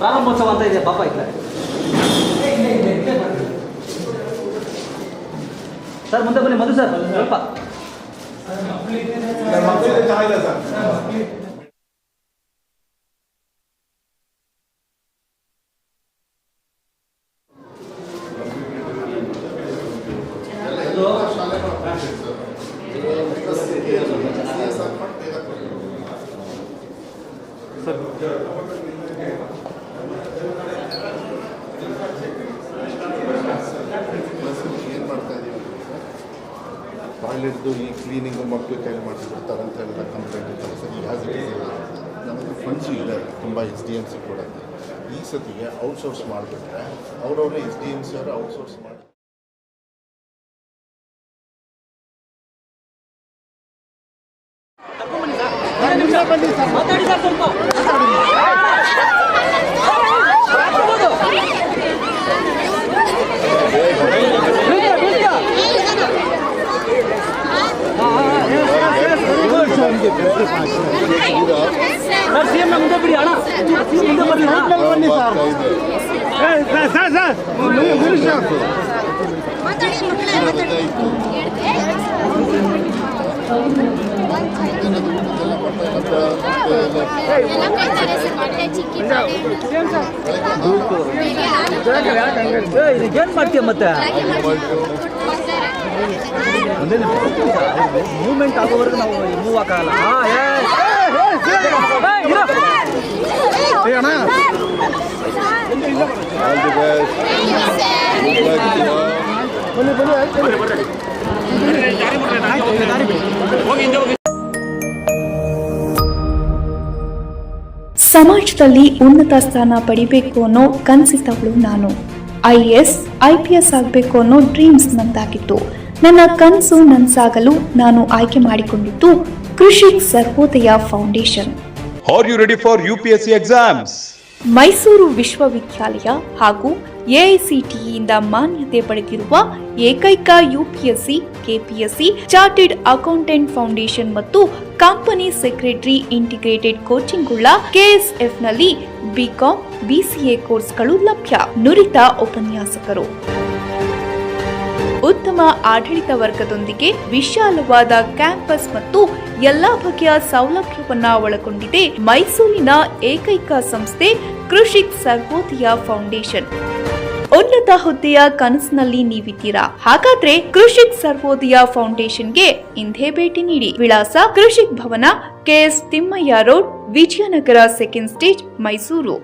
ಪ್ರಾರಂಭೋತ್ಸವ ಅಂತ ಇದೆ ಪಾಪ ಇಲ್ಲ ಸರ್. ಮುಂದೆ ಬನ್ನಿ ಮಧು ಸರ್ ಸ್ವಲ್ಪ. ಟಾಯ್ಲೆಟ್ದು ಈ ಕ್ಲೀನಿಂಗು ಮಕ್ಕಳು ಕೈಲಿ ಮಾಡಿಬಿಡ್ತಾರೆ ಅಂತ ಎಲ್ಲ ಕಂಪ್ಲೇಂಟ್ ಇರ್ತಾರೆ ಸರ್. ಗ್ಯಾಸ್ ನಮಗೆ ಫಂಡ್ಸು ಇದೆ ತುಂಬ SDMC ಕೊಡೋದು. ಈ ಸತಿಗೆ ಔಟ್ಸೋರ್ಸ್ ಮಾಡಿಬಿಟ್ರೆ ಅವರವರೇ SDMC ಅವರು ಔಟ್ಸೋರ್ಸ್ ಮಾಡಿ ಏನ್ ಮಾಡ್ತೀಯ ಮತ್ತೆ ಮೂವ್ಮೆಂಟ್ ಆಗೋವರೆಗೂ ನಾವು ಮೂವ್ ಆಗಲ್ಲ. ಸಮಾಜದಲ್ಲಿ ಉನ್ನತ ಸ್ಥಾನ ಪಡಿಬೇಕು ಅನ್ನೋ ಕನಸಿದ್ದವಳು ನಾನು. IAS IPS ಆಗಬೇಕು ಅನ್ನೋ ಡ್ರೀಮ್ಸ್ ನಂದಾಗಿತ್ತು. ನನ್ನ ಕನಸು ನನಸಾಗಲು ನಾನು ಆಯ್ಕೆ ಮಾಡಿಕೊಂಡಿದ್ದು Krishik Sarvodaya Foundation. Are you ready for UPSC exams? Mysuru ವಿಶ್ವವಿದ್ಯಾಲಯ ಹಾಗೂ AICTEಯಿಂದ ಮಾನ್ಯತೆ ಪಡೆದಿರುವ ಏಕೈಕ UPSC, KPSC, chartered accountant foundation ಮತ್ತು ಕಂಪನಿ ಸೆಕ್ರೆಟರಿ ಇಂಟಿಗ್ರೇಟೆಡ್ ಕೋಚಿಂಗ್ ಉಳ್ಳ KSFನಲ್ಲಿ BCom, BCA ಕೋರ್ಸ್ಗಳು ಲಭ್ಯ. ನುರಿತ ಉಪನ್ಯಾಸಕರು, ಉತ್ತಮ ಆಡಳಿತ ವರ್ಗದೊಂದಿಗೆ ವಿಶಾಲವಾದ ಕ್ಯಾಂಪಸ್ ಮತ್ತು ಎಲ್ಲಾ ಬಗೆಯ ಸೌಲಭ್ಯವನ್ನ ಒಳಗೊಂಡಿದೆ ಮೈಸೂರಿನ ಏಕೈಕ ಸಂಸ್ಥೆ ಕೃಷಿಕ್ ಸರ್ವೋದಯ ಫೌಂಡೇಶನ್. ಉನ್ನತ ಹುದ್ದೆಯ ಕನಸಿನಲ್ಲಿ ನೀವಿದ್ದೀರಾ? ಹಾಗಾದ್ರೆ ಕೃಷಿಕ್ ಸರ್ವೋದಯ ಫೌಂಡೇಶನ್ಗೆ ಇಂದೇ ಭೇಟಿ ನೀಡಿ. ವಿಳಾಸ Krishik Bhavan, KS Thimmaiah road, Vijayanagar, 2nd stage, Mysuru.